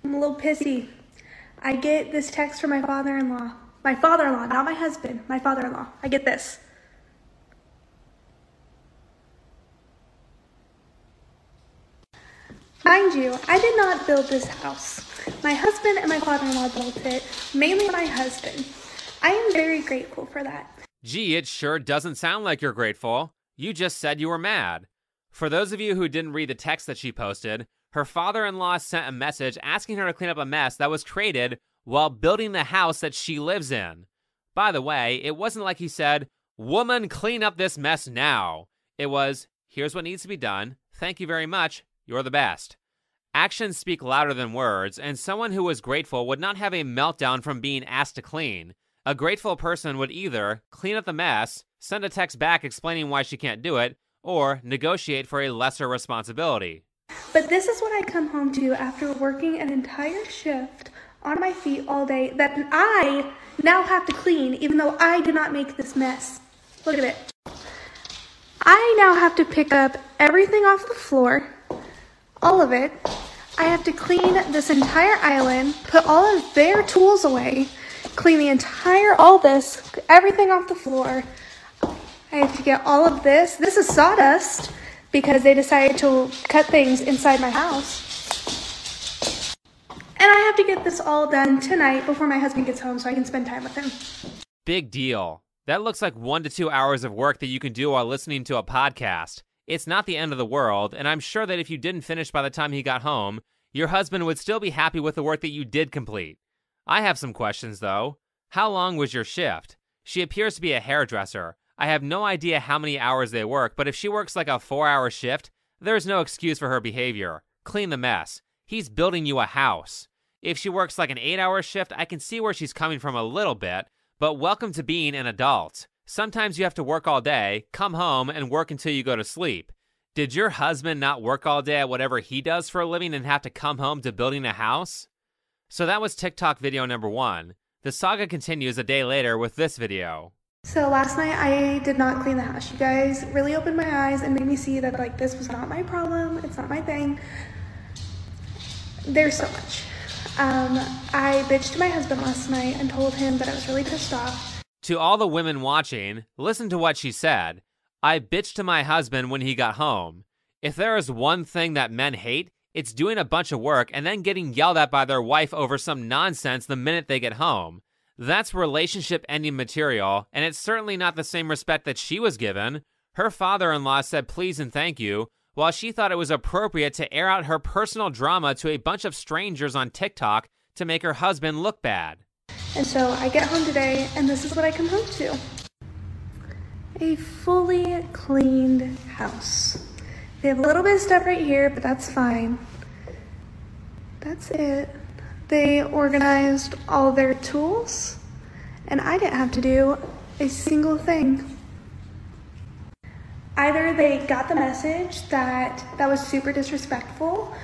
I'm a little pissy. I get this text from my father-in-law. My father-in-law, not my husband, my father-in-law. I get this. Mind you, I did not build this house. My husband and my father-in-law built it, mainly my husband. I am very grateful for that. Gee, it sure doesn't sound like you're grateful. You just said you were mad. For those of you who didn't read the text that she posted, her father-in-law sent a message asking her to clean up a mess that was created while building the house that she lives in. By the way, it wasn't like he said, "Woman, clean up this mess now." It was, "Here's what needs to be done. Thank you very much. You're the best." Actions speak louder than words, and someone who was grateful would not have a meltdown from being asked to clean. A grateful person would either clean up the mess, send a text back explaining why she can't do it, or negotiate for a lesser responsibility. But this is what I come home to after working an entire shift on my feet all day that I now have to clean, even though I did not make this mess. Look at it. I now have to pick up everything off the floor, all of it. I have to clean this entire island, put all of their tools away, clean the entire, all this, everything off the floor. I have to get all of this. This is sawdust because they decided to cut things inside my house. And I have to get this all done tonight before my husband gets home so I can spend time with him. Big deal. That looks like 1 to 2 hours of work that you can do while listening to a podcast. It's not the end of the world, and I'm sure that if you didn't finish by the time he got home, your husband would still be happy with the work that you did complete. I have some questions, though. How long was your shift? She appears to be a hairdresser. I have no idea how many hours they work, but if she works like a 4-hour shift, there's no excuse for her behavior. Clean the mess. He's building you a house. If she works like an 8-hour shift, I can see where she's coming from a little bit, but welcome to being an adult. Sometimes you have to work all day, come home, and work until you go to sleep. Did your husband not work all day at whatever he does for a living and have to come home to building a house? So that was TikTok video number 1. The saga continues a day later with this video. So last night I did not clean the house. You guys really opened my eyes and made me see that like this was not my problem. It's not my thing. There's so much. I bitched to my husband last night and told him that I was really pissed off. To all the women watching, listen to what she said. I bitched to my husband when he got home. If there is one thing that men hate, it's doing a bunch of work and then getting yelled at by their wife over some nonsense the minute they get home. That's relationship-ending material, and it's certainly not the same respect that she was given. Her father-in-law said please and thank you, while she thought it was appropriate to air out her personal drama to a bunch of strangers on TikTok to make her husband look bad. And so I get home today, and this is what I come home to. A fully cleaned house. They have a little bit of stuff right here, but that's fine. That's it. They organized all their tools, and I didn't have to do a single thing. Either they got the message that was super disrespectful,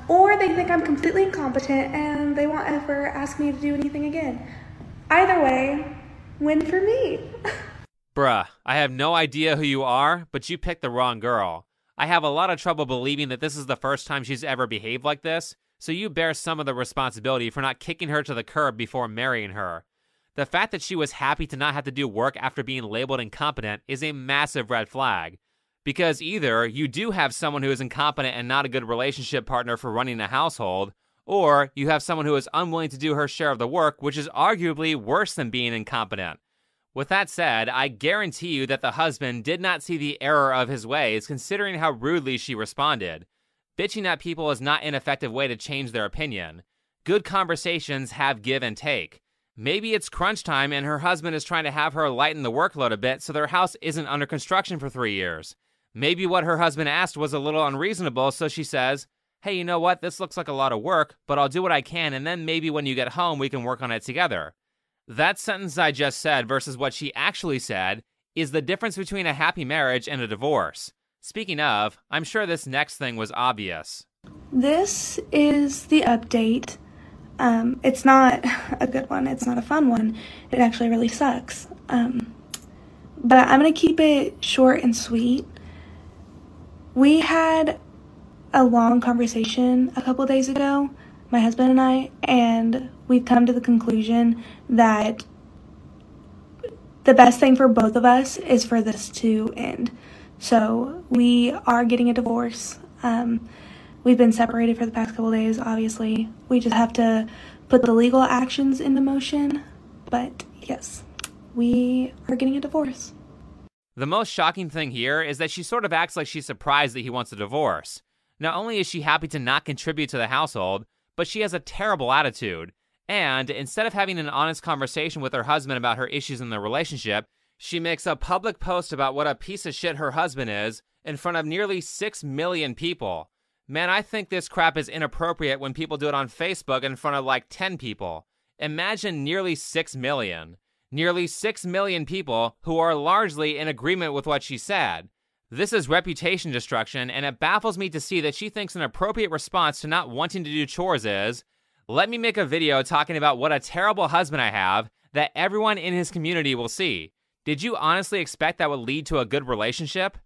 or they think I'm completely incompetent and they won't ever ask me to do anything again. Either way, win for me. Bruh, I have no idea who you are, but you picked the wrong girl. I have a lot of trouble believing that this is the first time she's ever behaved like this, so you bear some of the responsibility for not kicking her to the curb before marrying her. The fact that she was happy to not have to do work after being labeled incompetent is a massive red flag. Because either you do have someone who is incompetent and not a good relationship partner for running a household, or you have someone who is unwilling to do her share of the work, which is arguably worse than being incompetent. With that said, I guarantee you that the husband did not see the error of his ways considering how rudely she responded. Bitching at people is not an effective way to change their opinion. Good conversations have give and take. Maybe it's crunch time and her husband is trying to have her lighten the workload a bit so their house isn't under construction for 3 years. Maybe what her husband asked was a little unreasonable, so she says, hey, you know what, this looks like a lot of work, but I'll do what I can, and then maybe when you get home we can work on it together. That sentence I just said versus what she actually said is the difference between a happy marriage and a divorce. Speaking of, I'm sure this next thing was obvious. This is the update. It's not a good one. It's not a fun one. It actually really sucks. But I'm going to keep it short and sweet. We had a long conversation a couple days ago my husband and I, and we've come to the conclusion that the best thing for both of us is for this to end. So we are getting a divorce. We've been separated for the past couple days, obviously. We just have to put the legal actions into motion. But yes, we are getting a divorce. The most shocking thing here is that she sort of acts like she's surprised that he wants a divorce. Not only is she happy to not contribute to the household, but she has a terrible attitude. And instead of having an honest conversation with her husband about her issues in the relationship, she makes a public post about what a piece of shit her husband is in front of nearly 6 million people. Man, I think this crap is inappropriate when people do it on Facebook in front of like 10 people. Imagine nearly 6 million. Nearly 6 million people who are largely in agreement with what she said. This is reputation destruction, and it baffles me to see that she thinks an appropriate response to not wanting to do chores is, let me make a video talking about what a terrible husband I have that everyone in his community will see. Did you honestly expect that would lead to a good relationship?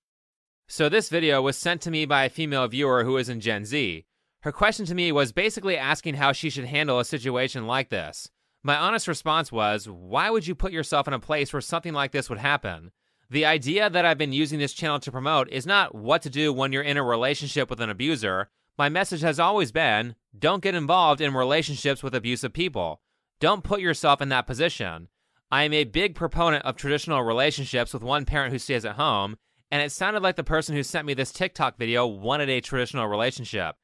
So this video was sent to me by a female viewer who is in Gen Z. Her question to me was basically asking how she should handle a situation like this. My honest response was, why would you put yourself in a place where something like this would happen? The idea that I've been using this channel to promote is not what to do when you're in a relationship with an abuser. My message has always been, don't get involved in relationships with abusive people. Don't put yourself in that position. I am a big proponent of traditional relationships with one parent who stays at home, and it sounded like the person who sent me this TikTok video wanted a traditional relationship.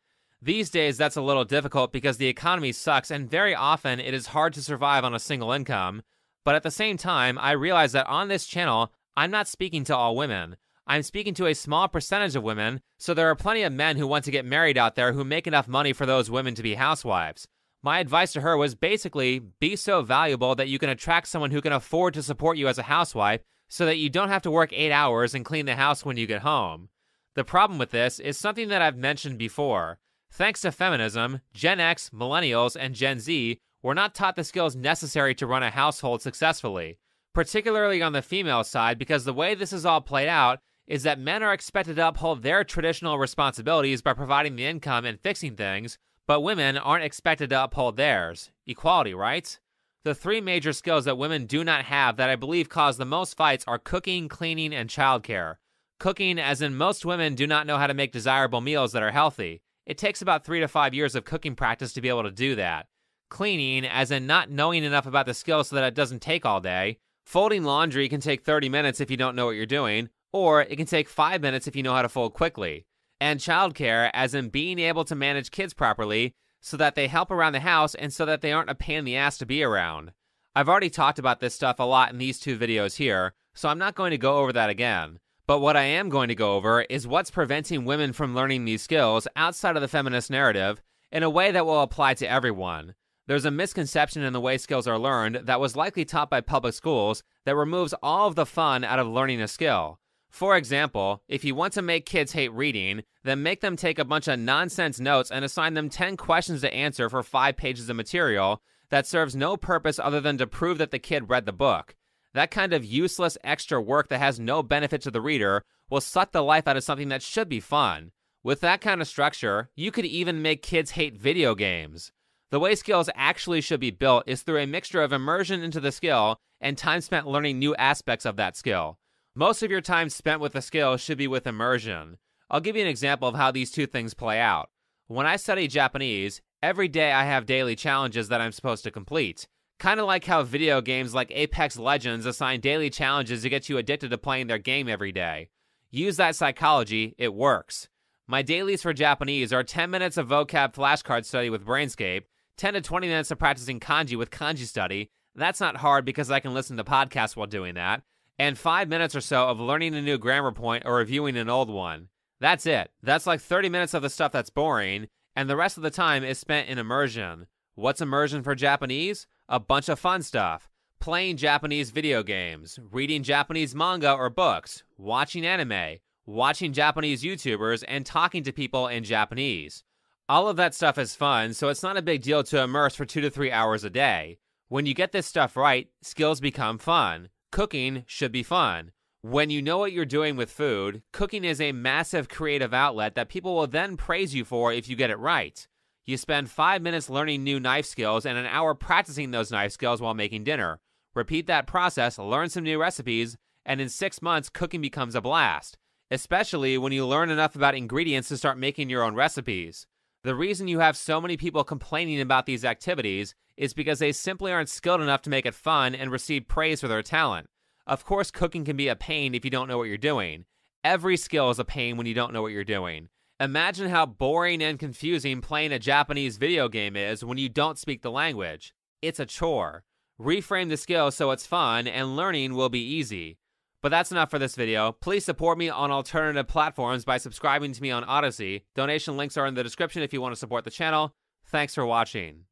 These days, that's a little difficult because the economy sucks and very often it is hard to survive on a single income. But at the same time, I realize that on this channel, I'm not speaking to all women. I'm speaking to a small percentage of women, so there are plenty of men who want to get married out there who make enough money for those women to be housewives. My advice to her was basically, be so valuable that you can attract someone who can afford to support you as a housewife so that you don't have to work 8 hours and clean the house when you get home. The problem with this is something that I've mentioned before. Thanks to feminism, Gen X, Millennials, and Gen Z were not taught the skills necessary to run a household successfully, particularly on the female side, because the way this is all played out is that men are expected to uphold their traditional responsibilities by providing the income and fixing things, but women aren't expected to uphold theirs. Equality, right? The 3 major skills that women do not have that I believe cause the most fights are cooking, cleaning, and childcare. Cooking, as in most women do not know how to make desirable meals that are healthy. It takes about 3 to 5 years of cooking practice to be able to do that. Cleaning, as in not knowing enough about the skill so that it doesn't take all day. Folding laundry can take 30 minutes if you don't know what you're doing, or it can take 5 minutes if you know how to fold quickly. And childcare, as in being able to manage kids properly so that they help around the house and so that they aren't a pain in the ass to be around. I've already talked about this stuff a lot in these 2 videos here, so I'm not going to go over that again. But what I am going to go over is what's preventing women from learning these skills outside of the feminist narrative in a way that will apply to everyone. There's a misconception in the way skills are learned that was likely taught by public schools that removes all of the fun out of learning a skill. For example, if you want to make kids hate reading, then make them take a bunch of nonsense notes and assign them 10 questions to answer for 5 pages of material that serves no purpose other than to prove that the kid read the book. That kind of useless extra work that has no benefit to the reader will suck the life out of something that should be fun. With that kind of structure, you could even make kids hate video games. The way skills actually should be built is through a mixture of immersion into the skill and time spent learning new aspects of that skill. Most of your time spent with the skill should be with immersion. I'll give you an example of how these 2 things play out. When I study Japanese, every day I have daily challenges that I'm supposed to complete. Kind of like how video games like Apex Legends assign daily challenges to get you addicted to playing their game every day. Use that psychology, it works. My dailies for Japanese are 10 minutes of vocab flashcard study with Brainscape, 10 to 20 minutes of practicing kanji with Kanji Study. That's not hard because I can listen to podcasts while doing that. And 5 minutes or so of learning a new grammar point or reviewing an old one. That's it. That's like 30 minutes of the stuff that's boring, and the rest of the time is spent in immersion. What's immersion for Japanese? A bunch of fun stuff. Playing Japanese video games, reading Japanese manga or books, watching anime, watching Japanese YouTubers, and talking to people in Japanese. All of that stuff is fun, so it's not a big deal to immerse for 2 to 3 hours a day. When you get this stuff right, skills become fun. Cooking should be fun. When you know what you're doing with food, cooking is a massive creative outlet that people will then praise you for if you get it right. You spend 5 minutes learning new knife skills and an hour practicing those knife skills while making dinner. Repeat that process, learn some new recipes, and in 6 months, cooking becomes a blast, especially when you learn enough about ingredients to start making your own recipes. The reason you have so many people complaining about these activities is because they simply aren't skilled enough to make it fun and receive praise for their talent. Of course, cooking can be a pain if you don't know what you're doing. Every skill is a pain when you don't know what you're doing. Imagine how boring and confusing playing a Japanese video game is when you don't speak the language. It's a chore. Reframe the skill so it's fun and learning will be easy. But that's enough for this video. Please support me on alternative platforms by subscribing to me on Odyssey. Donation links are in the description if you want to support the channel. Thanks for watching.